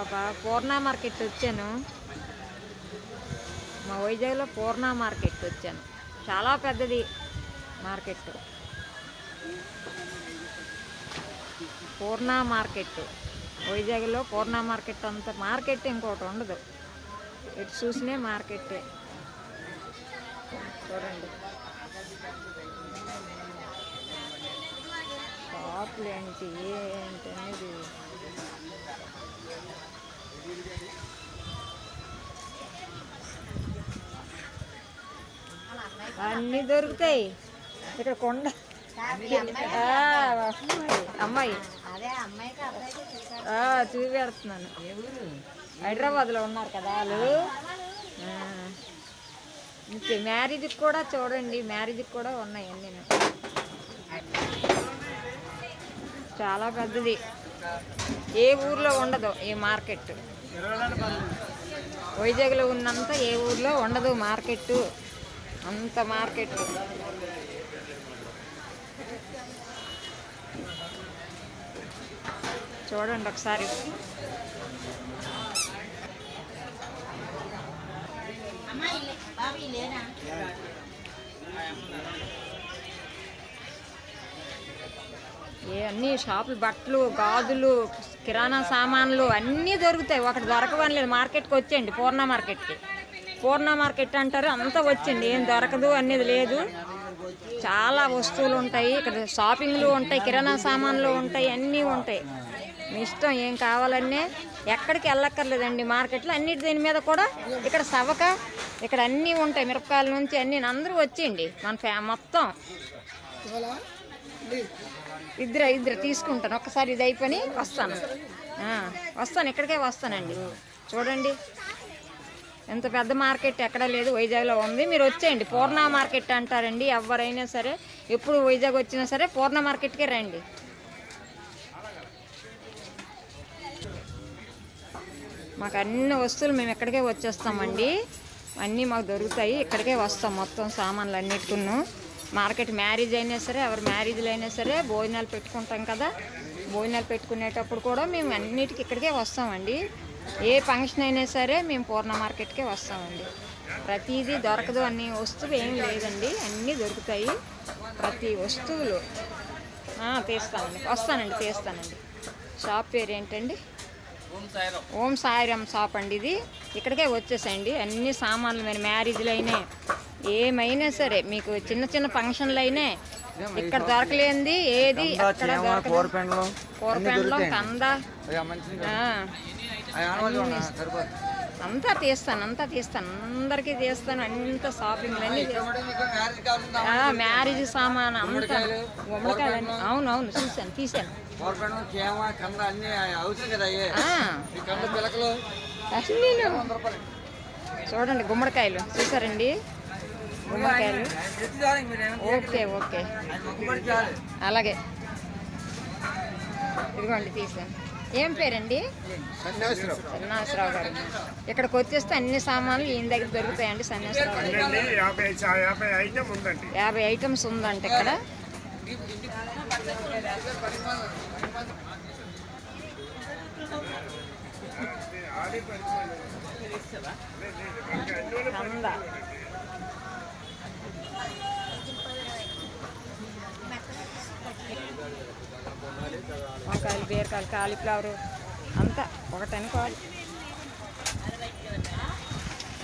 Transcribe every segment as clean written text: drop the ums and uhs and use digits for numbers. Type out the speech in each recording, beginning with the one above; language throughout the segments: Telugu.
పాపా పూర్ణ మార్కెట్ వచ్చాను. మా వైజాగ్లో పూర్ణ మార్కెట్ వచ్చాను. చాలా పెద్దది మార్కెట్. పూర్ణ మార్కెట్ వైజాగ్లో పూర్ణ మార్కెట్ అంత మార్కెట్ ఇంకోటి ఉండదు. ఎటు చూసినే మార్కెట్టే. చూడండి షాపులు ఏంటనేది. అన్నీ దొరుకుతాయి ఇక్కడ. కొండ అమ్మాయి చూపెడుతున్నాను. హైదరాబాద్లో ఉన్నారు కదా వాళ్ళు. మ్యారేజ్కి కూడా చూడండి, మ్యారేజ్కి కూడా ఉన్నాయి అన్నీ. చాలా పెద్దది. ఏ ఊర్లో ఉండదు ఈ మార్కెట్. వైజాగ్లో ఉన్నంత ఏ ఊర్లో ఉండదు మార్కెట్. అంత మార్కెట్. చూడండి ఒకసారి. అన్నీ షాపులు, బట్టలు, గాజులు, కిరాణా సామాన్లు అన్నీ దొరుకుతాయి. ఒకటి దొరకవని లేదు. మార్కెట్కి వచ్చేయండి, పూర్ణ మార్కెట్కి. పూర్ణ మార్కెట్ అంటారు, అంతా వచ్చండి. ఏం దొరకదు అనేది లేదు. చాలా వస్తువులు ఉంటాయి ఇక్కడ. షాపింగ్లు ఉంటాయి, కిరాణా సామాన్లు ఉంటాయి, అన్నీ ఉంటాయి. మీ ఇష్టం ఏం కావాలన్నీ. ఎక్కడికి వెళ్ళక్కర్లేదండి మార్కెట్లో. అన్నిటి దీని మీద కూడా ఇక్కడ సవక, ఇక్కడ అన్నీ ఉంటాయి. మిరపకాయల నుంచి అన్నీ. అందరూ వచ్చేయండి మన మొత్తం. ఇద్దరు తీసుకుంటాను. ఒక్కసారి ఇది అయిపోయి వస్తాను. ఇక్కడికే వస్తానండి. చూడండి ఎంత పెద్ద మార్కెట్ ఎక్కడ లేదు, వైజాగ్లో ఉంది. మీరు వచ్చేయండి. పూర్ణ మార్కెట్ అంటారండి ఎవరైనా సరే. ఎప్పుడు వైజాగ్ వచ్చినా సరే పూర్ణ మార్కెట్కే రండి. మాకు అన్ని వస్తువులు మేము ఇక్కడికే వచ్చేస్తామండి. అన్నీ మాకు దొరుకుతాయి. ఇక్కడికే వస్తాం మొత్తం సామాన్లు అన్నిటికును. మార్కెట్ మ్యారేజ్ అయినా సరే, ఎవరి మ్యారేజ్లు అయినా సరే, భోజనాలు పెట్టుకుంటాం కదా. భోజనాలు పెట్టుకునేటప్పుడు కూడా మేము అన్నిటికీ ఇక్కడికే వస్తామండి. ఏ ఫంక్షన్ అయినా సరే మేము పూర్ణ మార్కెట్కే వస్తామండి. ప్రతిదీ దొరకదు అన్ని వస్తువులు ఏం లేదండి, అన్నీ దొరుకుతాయి. ప్రతి వస్తువులు తీస్తానండి. షాప్ పేరు ఏంటండి? ఓం సాయిరామ్ షాప్ అండి ఇది. ఇక్కడికే వచ్చేసండి. అన్ని సామాన్లు మీరు మ్యారేజ్లు అయినా ఏమైనా సరే, మీకు చిన్న చిన్న ఫంక్షన్లు అయినా ఇక్కడ దొరకలేంది ఏది అక్కడ దొరకదు. కూరపెండలం, కంద అంతా తీస్తాను. అందరికీ తీస్తాను. అంత షాపింగ్లు అన్నీ మ్యారేజ్ సామాన్ అంతా. గుమ్మడికాయలు అవునవును తీసాను. చూడండి గుమ్మడికాయలు చూసారండి. గుమ్మడికాయలు ఓకే అలాగే. ఇదిగోండి తీసాను. ఏం పేరండి? సన్యాసరావు గారు. ఇక్కడికి వచ్చేస్తే అన్ని సామాన్లు ఈయన దగ్గర దొరుకుతాయండి. సన్యాసరావు గారు 50 ఐటమ్స్ ఉందంట ఇక్కడ. వంకాయలు, బీరకాయలు, కాలీఫ్లవర్ అంతా ఒకటనుకోవాలి.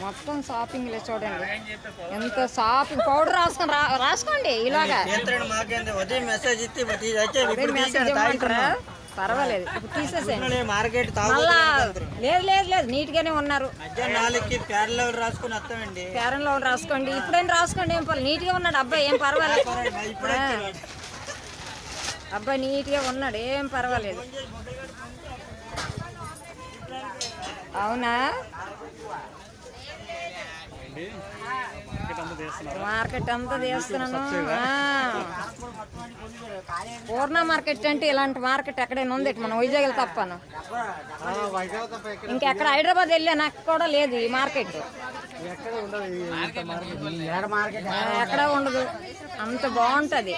మొత్తం షాపింగ్లే చూడండి. ఎంత షాపింగ్. పౌడర్ రాసుకోండి ఇలాగా. పర్వాలేదు, ఇప్పుడు తీసేసేయండి. లేదు నీట్గానే ఉన్నారు. ఫేర్ అండ్ లవ్లీ రాసుకోండి. ఇప్పుడైనా రాసుకోండి. ఏం పర్లేదు, నీట్గా ఉన్నాడు అబ్బాయి, ఏం పర్వాలేదు. అబ్బాయి నీట్గా ఉన్నాడు, ఏం పర్వాలేదు. అవునా? మార్కెట్ అంతా తీస్తున్నాను. పూర్ణ మార్కెట్ అంటే ఇలాంటి మార్కెట్ ఎక్కడైనా ఉంది మన వైజాగ్ తప్పను. ఇంకెక్కడ హైదరాబాద్ వెళ్ళా నాకు కూడా లేదు ఈ మార్కెట్. ఎక్కడ ఉండదు, అంత బాగుంటుంది.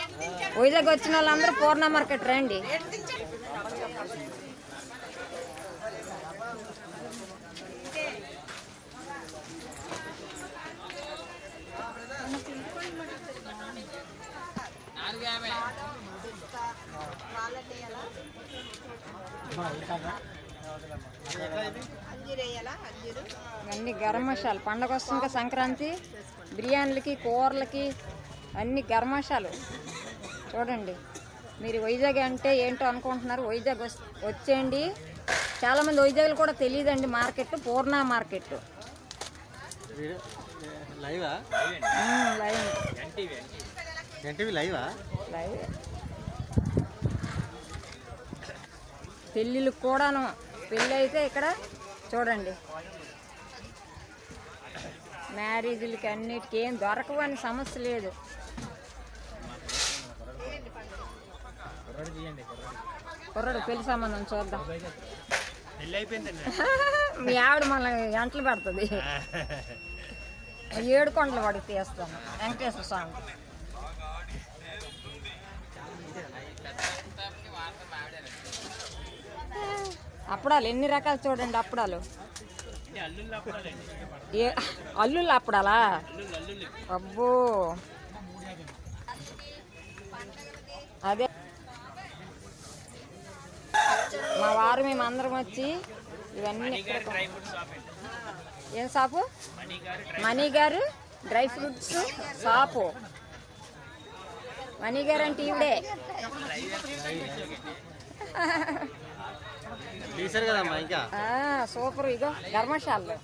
వైజాగ్ వచ్చిన వాళ్ళందరూ పూర్ణ మార్కెట్ రండి. అన్ని గరం మసాలు. పండగ వస్తుంది కదా సంక్రాంతి, బిర్యానీలకి కూరలకి అన్ని గరం మసాలు. చూడండి, మీరు వైజాగ్ అంటే ఏంటో అనుకుంటున్నారు. వైజాగ్ వచ్చేయండి. చాలామంది వైజాగ్లో కూడా తెలియదండి మార్కెట్, పూర్ణ మార్కెట్. పెళ్ళిళ్ళకి కూడాను, పెళ్ళి అయితే ఇక్కడ చూడండి, మ్యారేజ్లకి అన్నిటికీ ఏం దొరకవని సమస్య లేదు. కుర్రడు పెళ్లి సంబంధం చూద్దాం. మీ ఆవిడ మళ్ళీ గంటలు పెడుతుంది. 7 కొండలు వాడికి తీస్తాను వెంకటేశ్వర స్వామి. అప్పడాలు ఎన్ని రకాలు చూడండి. అప్పడాలు అల్లుళ్ళు అప్పడాలా? అబ్బో, అదే మా వారు మేమందరం వచ్చి ఇవన్నీ. ఏం షాపు? మనీ గారు డ్రై ఫ్రూట్స్ షాపు. మనీ గారు అంటే ఈవిడే. సూపర్. ఇగో ధర్మశాలలో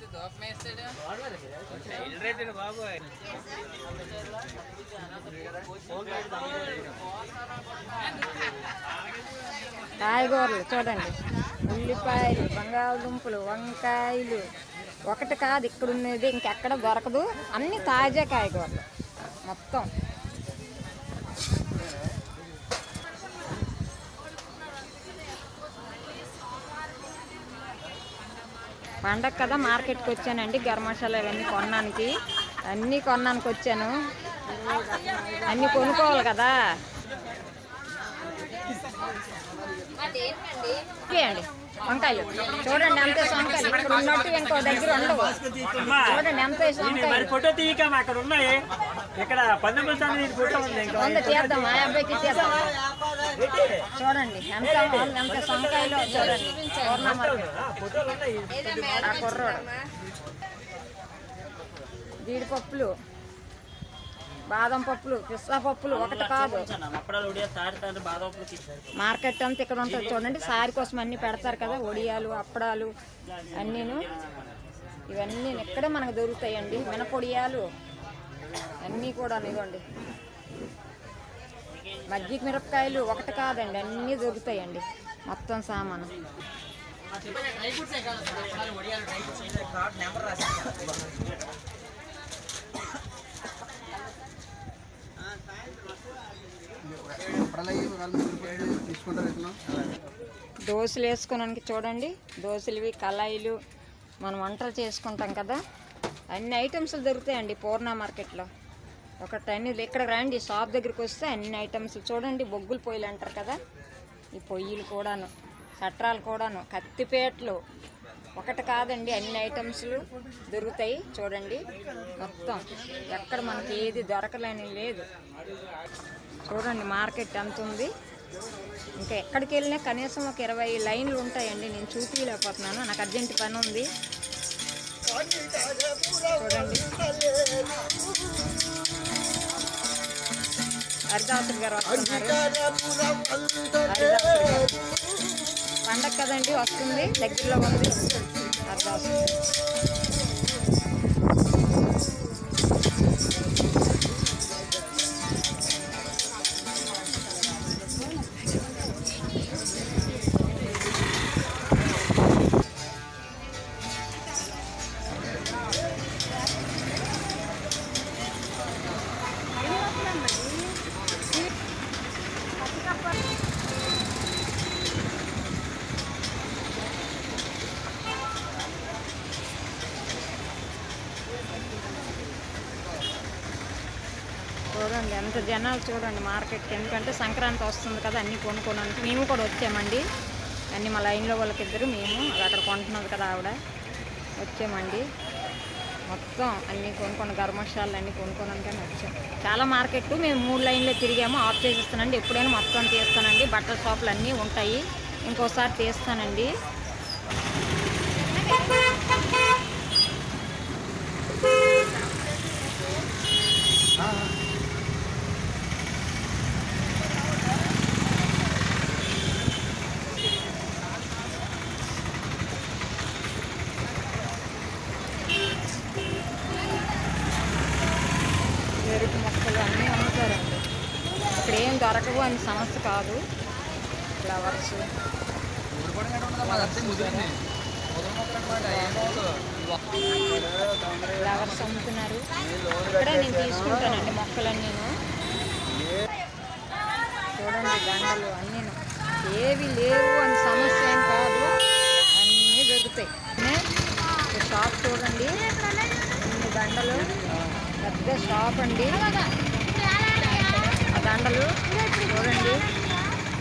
కాయగూరలు చూడండి, ఉల్లిపాయలు, బంగాళదుంపలు, వంకాయలు. ఒకటి కాదు ఇక్కడ ఉన్నది, ఇంకెక్కడ దొరకదు. అన్ని తాజా కాయగూరలు మొత్తం. పండగ కదా మార్కెట్కి వచ్చానండి. గరం మసాలా ఇవన్నీ కొనడానికి, అన్నీ కొనడానికి వచ్చాను. అన్నీ కొనుక్కోవాలి కదా. అండి వంకాయలు చూడండి, అంతే వంకాయలు ఇక్కడ ఉన్నట్టు ఇంకో దగ్గర ఉండవు. చూడండి అంతే వంకాయలు. ఫోటో తీయకమ్మా, అక్కడ ఉన్నాయి. ఇక్కడ 19 ఫోటో ఉంది, తీద్దాం. మా అబ్బాయికి తీద్దాం. చూడండి ఎంత వంకాయలు. చూడండి ఆ కుర్రోడు. జీడిపప్పులు, బాదం పప్పులు, పిస్తా పప్పులు. ఒకటి కాదు, మార్కెట్ అంతా ఇక్కడ ఉంటుంది. చూడండి సారి కోసం అన్నీ పెడతారు కదా, వడియాలు, అప్పడాలు అన్నీను. ఇవన్నీ ఇక్కడే మనకు దొరుకుతాయండి. మినపొడియాలు అన్నీ కూడా. ఇవ్వండి మజ్జిగ మిరపకాయలు. ఒకటి కాదండి, అన్నీ దొరుకుతాయండి మొత్తం సామాను. దోశలు వేసుకోవడానికి చూడండి, దోశలువి, కళాయిలు, మనం వంటలు చేసుకుంటాం కదా, అన్ని ఐటమ్స్లు దొరుకుతాయండి పూర్ణ మార్కెట్లో. ఒకటి అన్ని ఇక్కడ రండి, షాప్ దగ్గరికి వస్తే అన్ని ఐటమ్స్ చూడండి. బొగ్గుల పొయ్యిలు అంటారు కదా, ఈ పొయ్యిలు కూడాను, చట్రాలు కూడాను, కత్తిపేటలు. ఒకటి కాదండి, అన్ని ఐటమ్స్లు దొరుకుతాయి. చూడండి మొత్తం ఎక్కడ మనకి ఏది దొరకలేని లేదు. చూడండి మార్కెట్ ఎంత ఉంది. ఇంకా ఎక్కడికి వెళ్ళినా కనీసం ఒక 20 లైన్లు ఉంటాయండి. నేను చూపించలేకపోతున్నాను, నాకు అర్జెంట్ పని ఉంది. చూడండి హరిదాసులు గారు వస్తున్నారు. పండగ కదండి వస్తుంది, దగ్గరలో ఉంది హరిదాసు. చూడండి ఎంత జనాలు చూడండి మార్కెట్కి. ఎందుకంటే సంక్రాంతి వస్తుంది కదా, అన్నీ కొనుక్కోడానికి మేము కూడా వచ్చామండి. అన్నీ మా లైన్లో వాళ్ళకిద్దరు, మేము అక్కడ కొంటున్నది కదా ఆవిడ, వచ్చామండి. మొత్తం అన్నీ కొనుక్కొని గర్మశాలలు అన్నీ కొనుక్కోవడానికని వచ్చాం. చాలా మార్కెట్ మేము 3 లైన్లో తిరిగాము. ఆఫ్ చేసేస్తానండి. ఎప్పుడైనా మొత్తం తీస్తానండి. బట్టల షాపులు అన్నీ ఉంటాయి. ఇంకోసారి తీస్తానండి. చెరుకు మొక్కలు అన్నీ అమ్ముతారండి. ఇక్కడ ఏం దొరకవు అని సమస్య కాదు. ఫ్లవర్స్ ఫ్లవర్స్ అమ్ముతున్నారు. ఇక్కడే నేను తీసుకుంటానండి మొక్కలన్నీ. చూడండి దండలు అన్నీ ఏవి లేవు అని సమస్య ఏం కాదు, అన్నీ దొరుకుతాయి. ఈ షాప్ చూడండి, ఇన్ని దండలు, పెద్ద షాప్ అండి. ఆ దండలు చూడండి,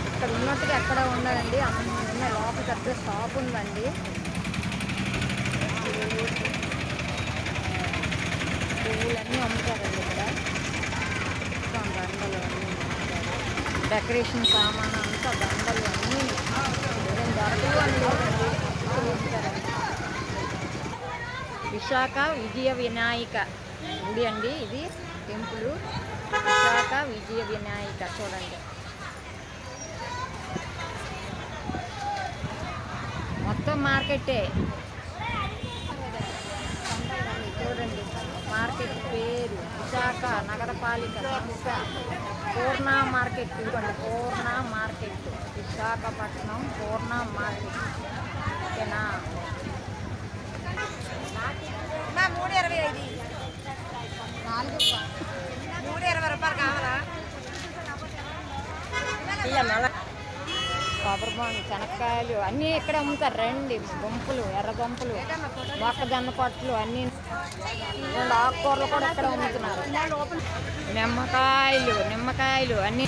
ఇక్కడ ఉన్నట్టుగా ఎక్కడ ఉండదండి. అన్ని ఉన్నాయి. లోపల పెద్ద షాప్ ఉందండి. పువ్వులన్నీ అమ్ముతారండి ఇక్కడ. దండలు అన్నీ అమ్ముతారు. డెకరేషన్ సామాన్ అంతా దండలు అన్నీ దొరకవు అని లేదండి, అమ్ముతారండి. విశాఖ విజయ వినాయక గుడి అండి ఇది, టెంపుల్. విశాఖ విజయ వినాయక చూడండి. మొత్తం మార్కెట్టే చూడండి. మార్కెట్ పేరు విశాఖ నగరపాలిక సంస్థ పూర్ణ మార్కెట్. ఇదిగోండి పూర్ణ మార్కెట్, విశాఖపట్నం పూర్ణ మార్కెట్. ఓకేనా? 3.25 3.20 రూపాయలు కావాలా? కొబ్బరి బొండ, శనక్కాయలు అన్నీ ఇక్కడ అమ్ముతారు. రండి. దుంపలు, ఎర్ర దుంపలు, మొక్కజొన్న పట్లు అన్నీ. ఆకుకూరలు కూడా ఇక్కడ అమ్ముతున్నారు. నిమ్మకాయలు అన్నీ